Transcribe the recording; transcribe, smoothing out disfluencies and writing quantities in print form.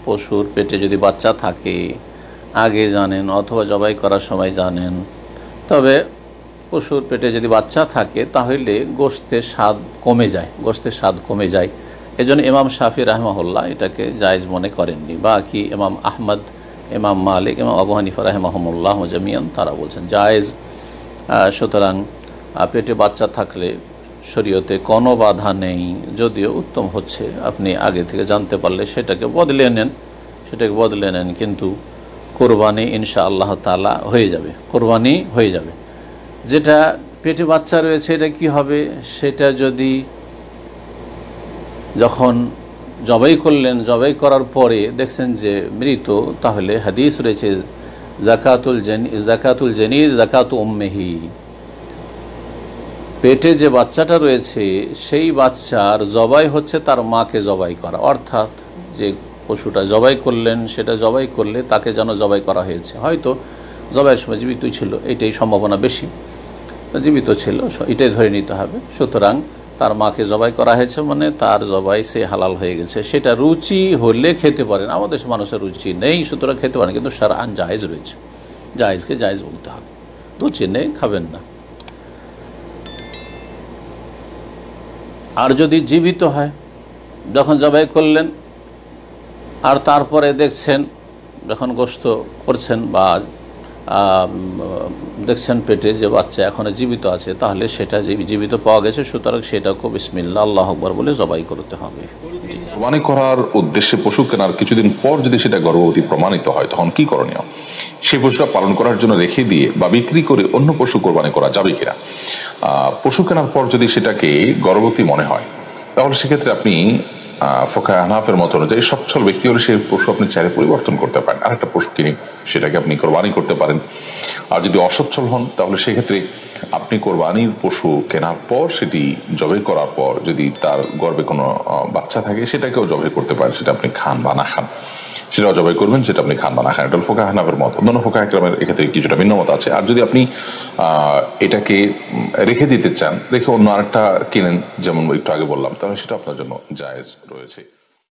পশুর পেটে যদি বাচ্চা থাকে আগে জানেন অথবা জবাই করার সময় জানেন, তবে পশুর পেটে যদি বাচ্চা থাকে তাহলে গোশতের স্বাদ কমে যায়। এজন্য ইমাম শাফি রাহমাহুল্লাহ এটাকে জায়েজ মনে করেননি। বাকি ইমাম আহমদ, ইমাম মালিক, ইমাম আবু হানিফা রাহমাহুমুল্লাহ জামিয়ান তারা বলছেন জায়েজ। সুতরাং পেটে বাচ্চা থাকলে শরীয়তে কোনো বাধা নেই, যদিও উত্তম হচ্ছে আপনি আগে থেকে জানতে পারলে সেটাকে বদলে নেন, কিন্তু কোরবানি ইনশাআল্লাহ তাআলা কোরবানি হয়ে যাবে। যেটা পেটে বাচ্চা রয়েছে এটা কি হবে, সেটা যদি যখন জবাই করার পরে দেখছেন যে মৃত, তাহলে হাদিস রয়েছে জাকাতুল জানিজ জাকাতু উম্মিহি, পেটে যে বাচ্চাটা রয়েছে সেই বাচ্চার জবাই হচ্ছে তার মাকে জবাই করা, অর্থাৎ যে পশুটা জবাই করলেন সেটা জবাই করলে তাকে যেন জবাই করা হয়েছে। হয়তো জবাইয়ের সময় জীবিত ছিল, এটাই সম্ভাবনা বেশি, জীবিত ছিল এটাই ধরে নিতে হবে। সুতরাং তার মাকে জবাই করা হয়েছে মানে তার জবাই সে হালাল হয়ে গেছে। সেটা রুচি হলে খেতে পারেন, আমাদের মানুষের রুচি নেই সুতরাং খেতে পারেন, কিন্তু শারআন জায়েজ রয়েছে, জায়েজকে জায়েজ বলতে হবে, রুচি নেই খাবেন না। আর যদি জীবিত হয়, যখন জবাই করলেন আর তারপরে দেখছেন যখন গোশত করছেন বা দেখছেন পেটে যে বাচ্চা এখনো জীবিত আছে, তাহলে সেটা জীবিত পাওয়া গেছে, সুতরাং সেটাকে বিসমিল্লাহ আল্লাহু আকবার বলে জবাই করতে হবে। কোরবানি করার উদ্দেশ্যে পশু কেনার কিছুদিন পর যদি সেটা গর্ভবতী প্রমাণিত হয় তখন কি করণীয়? সেই পশুটা পালন করার জন্য রেখে দিয়ে বা বিক্রি করে অন্য পশু কোরবানি করা যাবে কিনা? পশু কেনার পর যদি সেটাকে গর্ভবতী মনে হয় তাহলে সেক্ষেত্রে আপনি ফোকায়ে হানাফের মত অনুযায়ী সচ্ছল ব্যক্তি হলে সেই পশু আপনি চাইলে পরিবর্তন করতে পারেন, আর একটা পশু কিনে সেটাকে আপনি কোরবানি করতে পারেন। আর যদি অসচ্ছল হন তাহলে সেক্ষেত্রে আপনি কোরবানির পশু কেনার পর সেটি জবাই করার পর যদি তার গর্ভে কোনো বাচ্চা থাকে সেটাকেও জবাই করতে পারেন, সেটা আপনি খান বা না খান সেটাও জবাই করবেন, সেটা আপনি খান বা না খান। এটা ফোকায়ে হানাফের মত। অন্যান্য ফোকায়ে কেরামের এক্ষেত্রে কিছুটা ভিন্ন মত আছে। আর যদি আপনি এটাকে রেখে দিতে চান, রেখে অন্য আরেকটা কিনেন যেমন একটু আগে বললাম, তাহলে সেটা আপনার জন্য জায়েজ রয়েছে।